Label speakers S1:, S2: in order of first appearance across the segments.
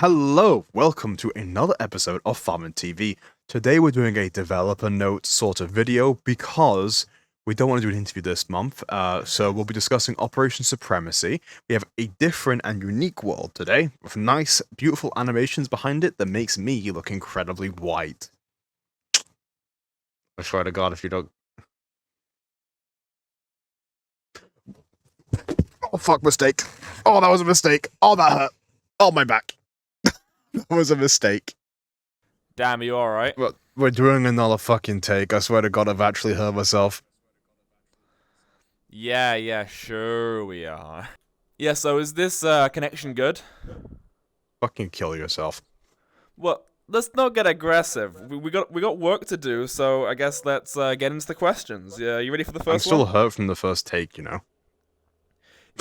S1: Hello, welcome to another episode of Farming TV. Today we're doing a developer note sort of video because we don't want to do an interview this month, so we'll be discussing Operation Supremacy. We have a different and unique world today, with nice, beautiful animations behind it that makes me look incredibly white. I swear to God, if you don't... Oh, fuck, mistake. Oh, that was a mistake. Oh, that hurt. Oh, my back. That was a mistake.
S2: Damn, you alright?
S1: But we're doing another fucking take. I swear to God, I've actually hurt myself.
S2: Yeah, sure we are. Yeah, so is this connection good?
S1: Fucking kill yourself.
S2: Well, let's not get aggressive. We got work to do, so I guess let's get into the questions. Yeah, you ready for the
S1: I'm
S2: first
S1: still
S2: one?
S1: hurt from the first take, you know.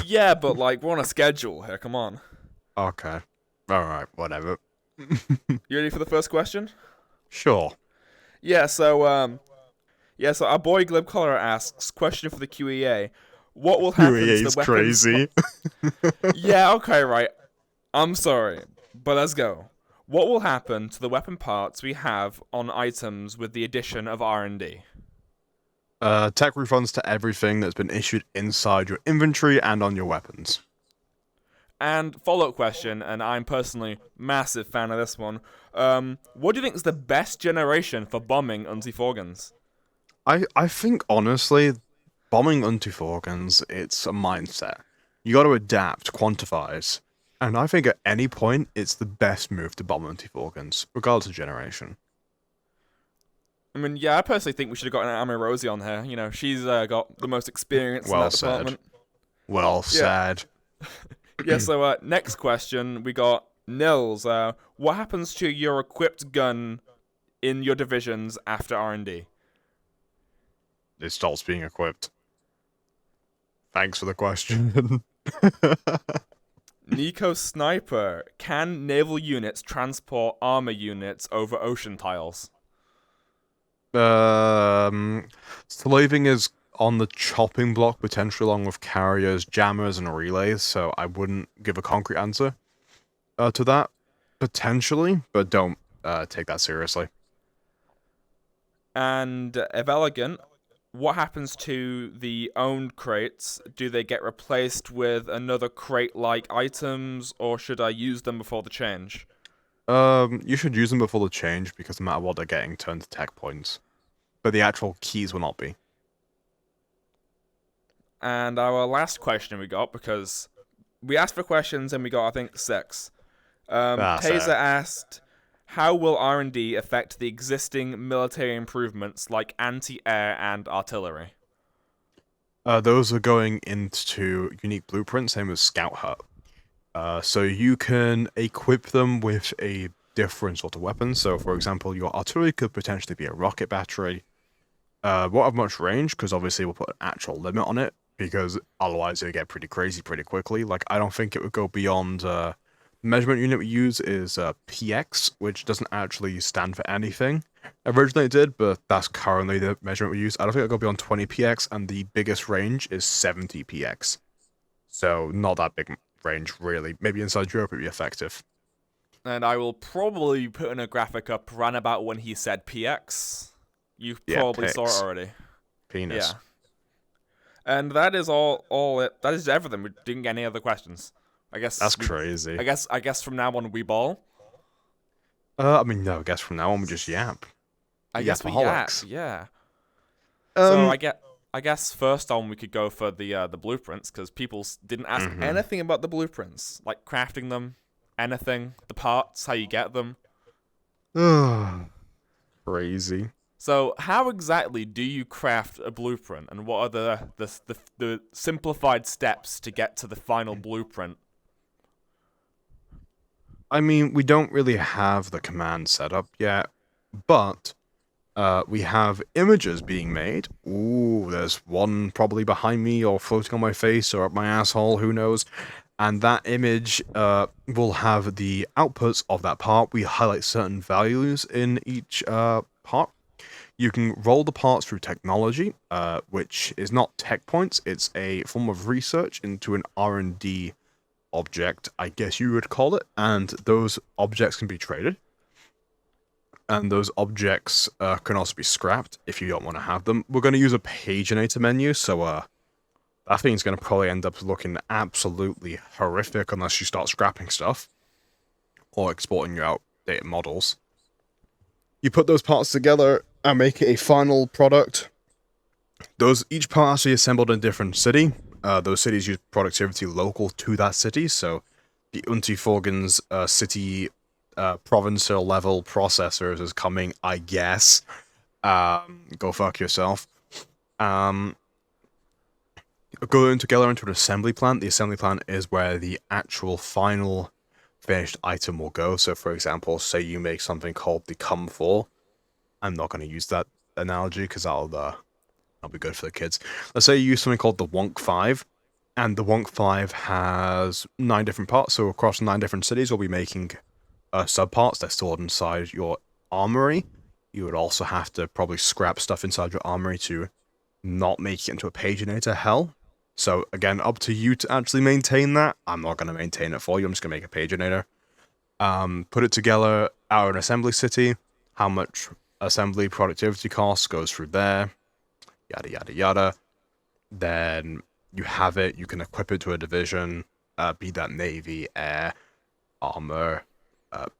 S2: Yeah, but like we're on a schedule here. Come on.
S1: Okay. Alright, whatever.
S2: You ready for the first question?
S1: Sure.
S2: Yeah, so our boy Glibcollar asks, question for the QEA. What will happen to the
S1: UEA's
S2: weapons?
S1: crazy.
S2: Yeah, okay, right. I'm sorry, but let's go. What will happen to the weapon parts we have on items with the addition of R&D?
S1: Tech refunds to everything that's been issued inside your inventory and on your weapons.
S2: And follow-up question, and I'm personally massive fan of this one. What do you think is the best generation for bombing anti-Forgans?
S1: I think, honestly, bombing Unti-Forgans, it's a mindset. You gotta adapt, quantifies. And I think at any point, it's the best move to bomb Unti-Forgans, regardless of generation.
S2: I mean, yeah, I personally think we should have gotten Amy Rosie on here. You know, she's got the most experience in that department.
S1: Well said.
S2: Yeah, so next question, we got Nils. What happens to your equipped gun in your divisions after R&D?
S1: It stops being equipped. Thanks for the question.
S2: Nico Sniper. Can naval units transport armor units over ocean tiles?
S1: Slaving is on the chopping block, potentially along with carriers, jammers, and relays, so I wouldn't give a concrete answer to that. Potentially, but don't take that seriously.
S2: And Evelegant, what happens to the owned crates? Do they get replaced with another crate-like items, or should I use them before the change?
S1: You should use them before the change, because no matter what, they're getting turned to tech points. But the actual keys will not be.
S2: And our last question we got, because we asked for questions and we got, I think, 6. Taser asked, how will R&D affect the existing military improvements like anti-air and artillery?
S1: Those are going into unique blueprints, same as Scout Hut. So you can equip them with a different sort of weapon. So, for example, your artillery could potentially be a rocket battery. Won't have much range, because obviously we'll put an actual limit on it, because otherwise it'll get pretty crazy pretty quickly. Like, I don't think it would go beyond... the measurement unit we use is PX, which doesn't actually stand for anything. Originally it did, but that's currently the measurement we use. I don't think it'll go beyond 20 PX, and the biggest range is 70 PX. So, not that big range, really. Maybe inside Europe it'd be effective.
S2: And I will probably put in a graphic up ran about when he said PX. You probably saw it already.
S1: Penis.
S2: Yeah. And that is that is everything. We didn't get any other questions. I guess
S1: That's crazy.
S2: I guess from now on we ball.
S1: I mean, no, I guess from now on we just yap.
S2: I guess we yap, yeah. So I guess first on we could go for the blueprints, because people didn't ask anything about the blueprints, like crafting them, anything, the parts, how you get them.
S1: Crazy.
S2: So how exactly do you craft a blueprint, and what are the simplified steps to get to the final blueprint?
S1: I mean, we don't really have the command set up yet, but we have images being made. Ooh, there's one probably behind me or floating on my face or up my asshole, who knows. And that image will have the outputs of that part. We highlight certain values in each part. You can roll the parts through technology, which is not tech points. It's a form of research into an R&D object, I guess you would call it, and those objects can be traded. And those objects can also be scrapped if you don't want to have them. We're going to use a paginator menu, so that thing's going to probably end up looking absolutely horrific unless you start scrapping stuff or exporting your outdated models. You put those parts together and make it a final product. Each part has to be assembled in a different city. Those cities use productivity local to that city, so the Untiforgan's city provincial level processors is coming, I guess. Go fuck yourself. Going together into an assembly plant. The assembly plant is where the actual final finished item will go. So, for example, say you make something called the Cum4. I'm not going to use that analogy because that'll be good for the kids. Let's say you use something called the Wonk 5, and the Wonk 5 has 9 different parts. So across 9 different cities, we'll be making subparts that's stored inside your armory. You would also have to probably scrap stuff inside your armory to not make it into a paginator hell. So again, up to you to actually maintain that. I'm not going to maintain it for you. I'm just going to make a paginator. Put it together out of an assembly city. How much assembly productivity cost goes through there. Yada, yada, yada. Then you have it. You can equip it to a division. Be that navy, air, armor,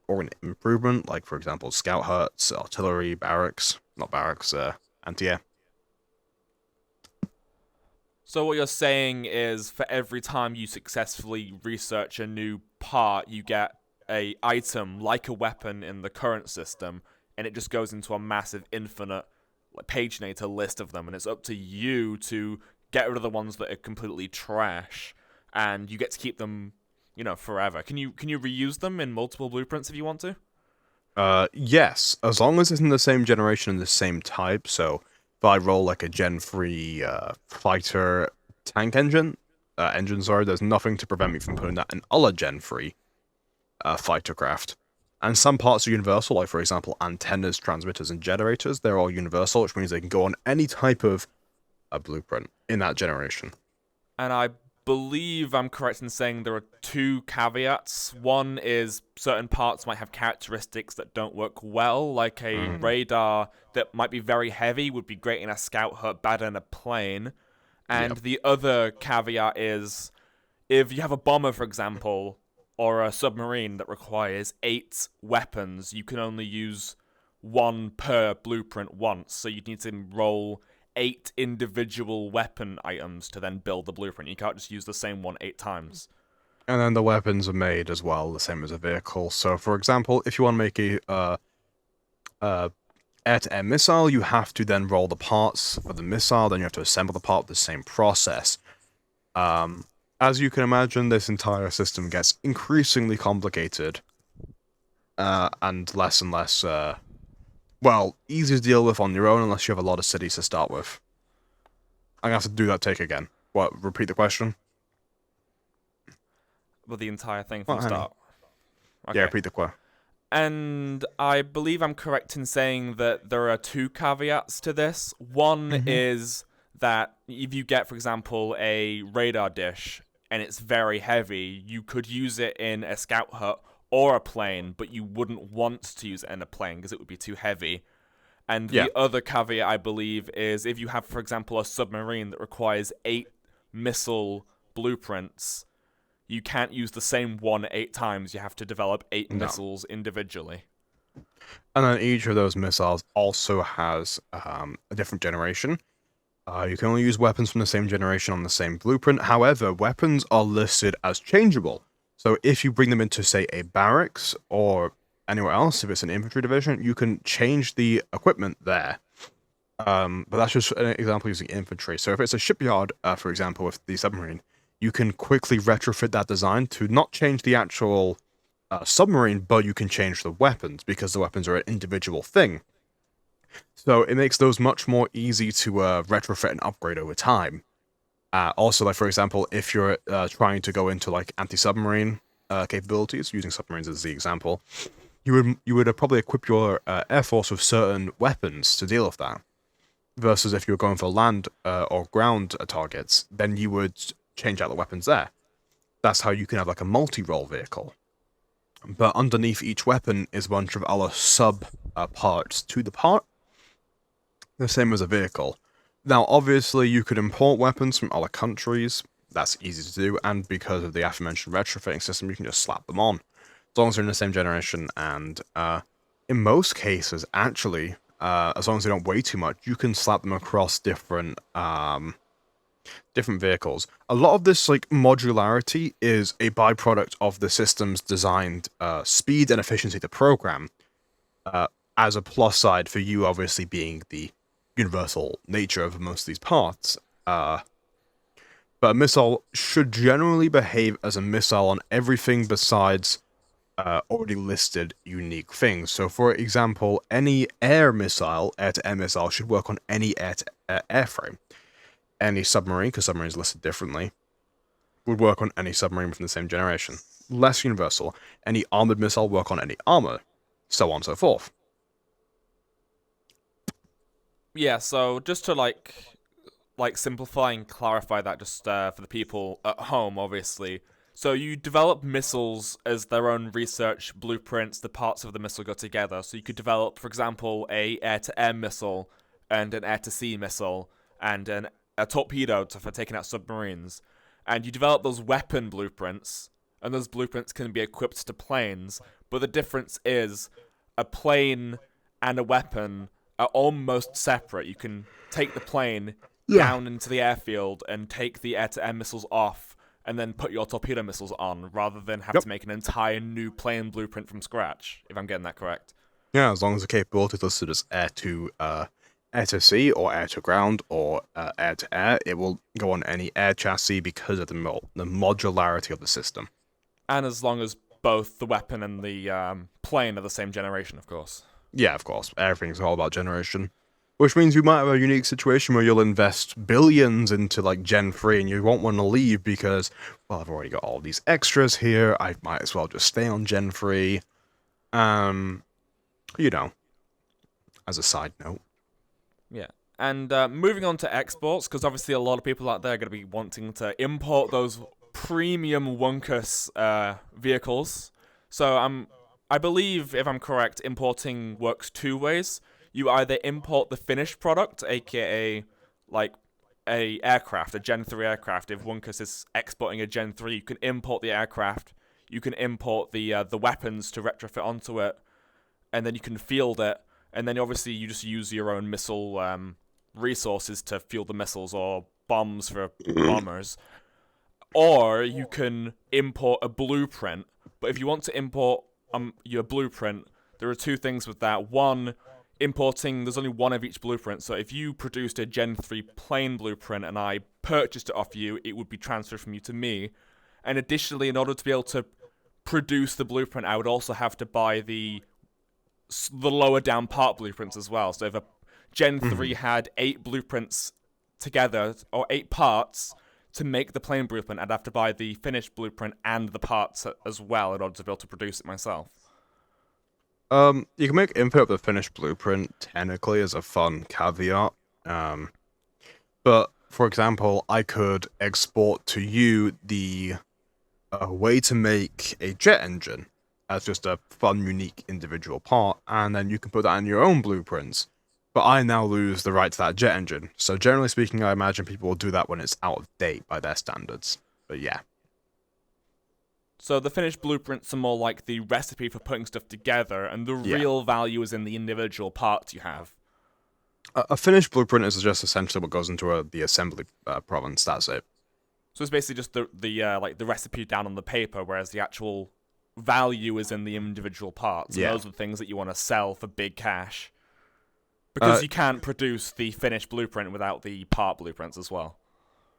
S1: or an improvement. Like, for example, scout huts, artillery, barracks. Not barracks, anti-air.
S2: So what you're saying is, for every time you successfully research a new part, you get a item like a weapon in the current system, and it just goes into a massive infinite paginator list of them, and it's up to you to get rid of the ones that are completely trash, and you get to keep them, forever. Can you reuse them in multiple blueprints if you want to?
S1: Yes, as long as it's in the same generation and the same type. So if I roll like a Gen 3 fighter tank engine, there's nothing to prevent me from putting that in other Gen 3 fighter craft. And some parts are universal, like for example antennas, transmitters, and generators. They're all universal, which means they can go on any type of blueprint in that generation.
S2: And I believe I'm correct in saying there are 2 caveats. One is certain parts might have characteristics that don't work well, like a radar that might be very heavy would be great in a scout hut, bad in a plane. And the other caveat is, if you have a bomber, for example, or a submarine that requires 8 weapons, you can only use 1 per blueprint once, so you'd need to roll 8 individual weapon items to then build the blueprint. You can't just use the same one 8 times.
S1: And then the weapons are made as well, the same as a vehicle. So, for example, if you want to make a air-to-air missile, you have to then roll the parts for the missile, then you have to assemble the part with the same process. As you can imagine, this entire system gets increasingly complicated, and less, easy to deal with on your own unless you have a lot of cities to start with. I'm going to have to do that take again. What, repeat the question?
S2: Well, the entire thing from the start.
S1: Okay. Yeah, repeat the question.
S2: And I believe I'm correct in saying that there are 2 caveats to this. One is that if you get, for example, a radar dish and it's very heavy, you could use it in a scout hut or a plane, but you wouldn't want to use it in a plane because it would be too heavy. And the other caveat, I believe, is if you have, for example, a submarine that requires 8 missile blueprints, you can't use the same one 8 times. You have to develop 8 missiles individually.
S1: And then each of those missiles also has a different generation. You can only use weapons from the same generation on the same blueprint. However, weapons are listed as changeable. So if you bring them into, say, a barracks or anywhere else, if it's an infantry division, you can change the equipment there. But that's just an example using infantry. So if it's a shipyard, for example, with the submarine, you can quickly retrofit that design to not change the actual submarine, but you can change the weapons because the weapons are an individual thing. So it makes those much more easy to retrofit and upgrade over time. Also, like for example, if you're trying to go into like anti-submarine capabilities, using submarines as the example, you would probably equip your air force with certain weapons to deal with that. Versus if you're going for land or ground targets, then you would change out the weapons there. That's how you can have like a multi-role vehicle. But underneath each weapon is a bunch of other sub parts to the part, the same as a vehicle. Now, obviously, you could import weapons from other countries. That's easy to do, and because of the aforementioned retrofitting system, you can just slap them on, as long as they're in the same generation. And in most cases, actually, as long as they don't weigh too much, you can slap them across different vehicles. A lot of this like modularity is a byproduct of the system's designed speed and efficiency to program, as a plus side for you obviously being the universal nature of most of these parts. But a missile should generally behave as a missile on everything besides already listed unique things. So for example, any air missile, air-to-air missile, should work on any air-to-air airframe. Any submarine, because submarines listed differently, would work on any submarine from the same generation. Less universal. Any armored missile work on any armor, so on and so forth.
S2: Yeah, so just to like simplify and clarify that just for the people at home, obviously. So you develop missiles as their own research blueprints, the parts of the missile go together. So you could develop, for example, a air-to-air missile and an air-to-sea missile and a torpedo for taking out submarines. And you develop those weapon blueprints, and those blueprints can be equipped to planes, but the difference is a plane and a weapon are almost separate. You can take the plane down into the airfield and take the air-to-air missiles off, and then put your torpedo missiles on, rather than have to make an entire new plane blueprint from scratch, if I'm getting that correct.
S1: Yeah, as long as the capability is listed as air to sea, or air to ground, or air to air, it will go on any air chassis because of the modularity of the system.
S2: And as long as both the weapon and the plane are the same generation, of course.
S1: Yeah, of course. Everything's all about generation. Which means you might have a unique situation where you'll invest billions into, like, Gen 3, and you won't want to leave because, well, I've already got all these extras here, I might as well just stay on Gen 3. You know, as a side note.
S2: Yeah. And moving on to exports, because obviously a lot of people out there are going to be wanting to import those premium Wunkus vehicles. So I believe, if I'm correct, importing works two ways. You either import the finished product, aka like a aircraft, a Gen 3 aircraft. If Wunkus is exporting a Gen 3, you can import the aircraft. You can import the weapons to retrofit onto it, and then you can field it. And then obviously you just use your own missile resources to fuel the missiles, or bombs for bombers. Or you can import a blueprint. But if you want to import your blueprint, there are two things with that. One, importing, there's only one of each blueprint. So if you produced a Gen 3 plane blueprint and I purchased it off you, it would be transferred from you to me. And additionally, in order to be able to produce the blueprint, I would also have to buy the lower down part blueprints as well. So if a Gen 3 had 8 blueprints together, or 8 parts to make the plane blueprint, I'd have to buy the finished blueprint and the parts as well in order to be able to produce it myself.
S1: You can make input of the finished blueprint technically as a fun caveat. But for example, I could export to you the way to make a jet engine as just a fun, unique individual part, and then you can put that in your own blueprints. But I now lose the right to that jet engine. So generally speaking, I imagine people will do that when it's out of date by their standards. But yeah.
S2: So the finished blueprints are more like the recipe for putting stuff together, and the real value is in the individual parts you have.
S1: A finished blueprint is just essentially what goes into the assembly province. That's it.
S2: So it's basically just the recipe down on the paper, whereas the actual value is in the individual parts. And those are the things that you want to sell for big cash. Because you can't produce the finished blueprint without the part blueprints as well.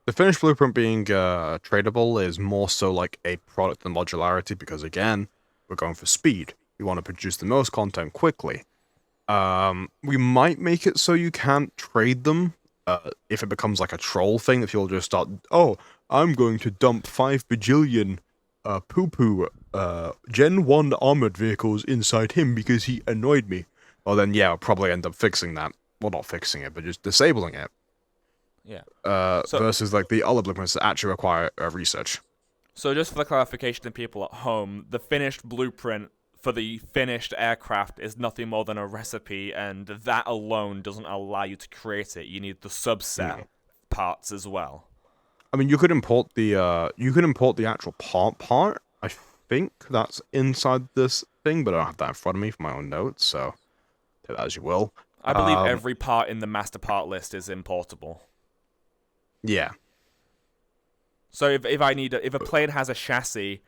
S1: The finished blueprint being tradable is more so like a product than modularity, because again, we're going for speed. We want to produce the most content quickly. We might make it so you can't trade them if it becomes like a troll thing, that people just start, oh, I'm going to dump 5 bajillion poo-poo Gen 1 armored vehicles inside him because he annoyed me. Well then, yeah, I'll probably end up fixing that. Well, not fixing it, but just disabling it.
S2: Yeah.
S1: Versus like the other blueprints that actually require research.
S2: So just for the clarification of people at home, the finished blueprint for the finished aircraft is nothing more than a recipe, and that alone doesn't allow you to create it. You need the subset parts as well.
S1: I mean, you could import the actual part. I think that's inside this thing, but I don't have that in front of me for my own notes, so take that as you will.
S2: I believe every part in the master part list is importable.
S1: Yeah.
S2: So if a plane has a chassis,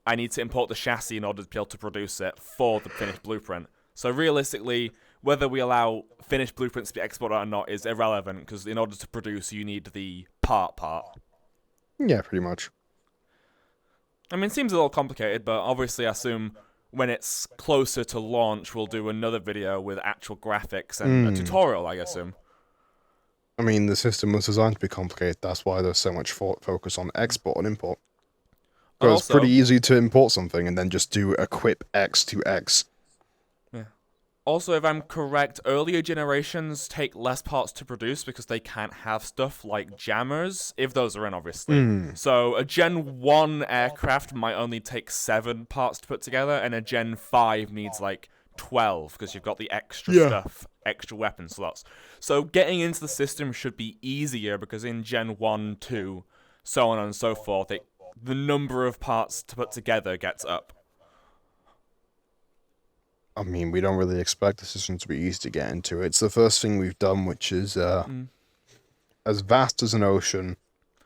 S2: I need to import the chassis in order to be able to produce it for the finished blueprint. So realistically, whether we allow finished blueprints to be exported or not is irrelevant, because in order to produce, you need the part.
S1: Yeah, pretty much.
S2: I mean, it seems a little complicated, but obviously I assume when it's closer to launch, we'll do another video with actual graphics and a tutorial, I assume.
S1: I mean, the system was designed to be complicated. That's why there's so much focus on export and import. Because it's pretty easy to import something and then just do equip X to X.
S2: Yeah. Also, if I'm correct, earlier generations take less parts to produce because they can't have stuff like jammers, if those are in, obviously. So a Gen 1 aircraft might only take 7 parts to put together, and a Gen 5 needs like 12 because you've got the extra stuff, extra weapon slots. So getting into the system should be easier because in Gen 1, 2, so on and so forth, the number of parts to put together gets up.
S1: I mean, we don't really expect the system to be easy to get into. It's the first thing we've done, which is as vast as an ocean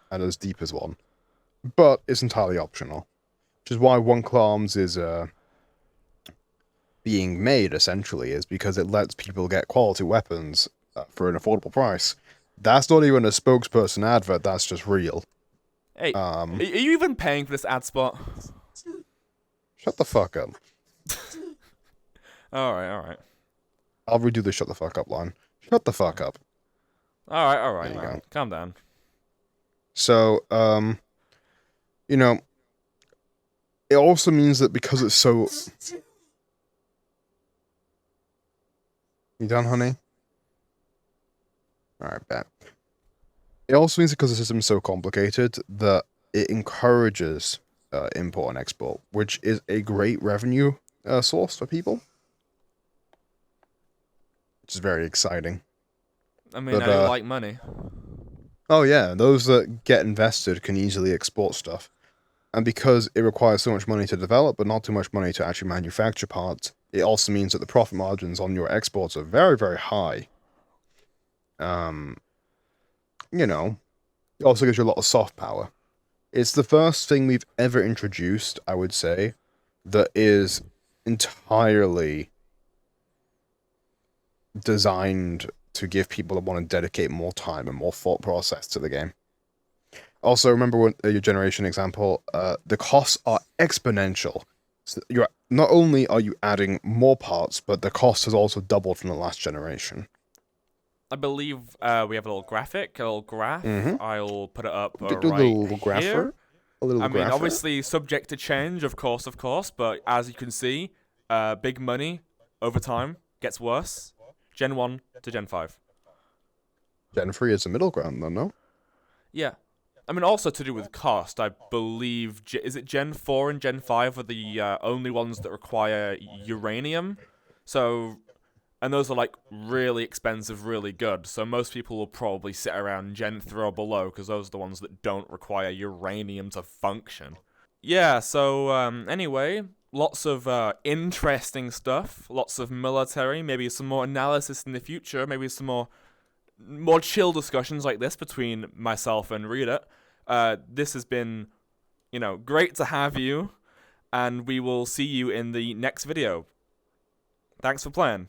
S1: and as deep as one. But it's entirely optional. Which is why One Claw Arms is being made, essentially, is because it lets people get quality weapons for an affordable price. That's not even a spokesperson advert, that's just real.
S2: Hey, are you even paying for this ad spot?
S1: Shut the fuck up.
S2: Alright.
S1: I'll redo the shut the fuck up line. Shut the fuck up.
S2: Alright. There you go. Calm down.
S1: So, you know, it also means that because it's so... You done, honey? Alright, bet. It also means because the system is so complicated that it encourages import and export, which is a great revenue source for people. Which is very exciting.
S2: I mean, I do like money.
S1: Oh yeah, those that get invested can easily export stuff. And because it requires so much money to develop, but not too much money to actually manufacture parts, it also means that the profit margins on your exports are very, very high. You know, it also gives you a lot of soft power. It's the first thing we've ever introduced, I would say, that is entirely designed to give people that want to dedicate more time and more thought process to the game. Also, remember when, your generation example, the costs are exponential. So you're not only are you adding more parts, but the cost has also doubled from the last generation.
S2: I believe we have a little graphic, a little graph. I'll put it up right here.
S1: I mean,
S2: obviously subject to change, of course, but as you can see, big money over time gets worse. Gen 1 to Gen 5.
S1: Gen 3 is the middle ground, though, no?
S2: Yeah. I mean, also to do with cost, I believe, is it Gen 4 and Gen 5 are the only ones that require uranium? So, and those are like really expensive, really good. So most people will probably sit around Gen 3 or below because those are the ones that don't require uranium to function. Yeah, so anyway, lots of interesting stuff, lots of military, maybe some more analysis in the future, maybe some more chill discussions like this between myself and Reddit. This has been, great to have you, and we will see you in the next video. Thanks for playing.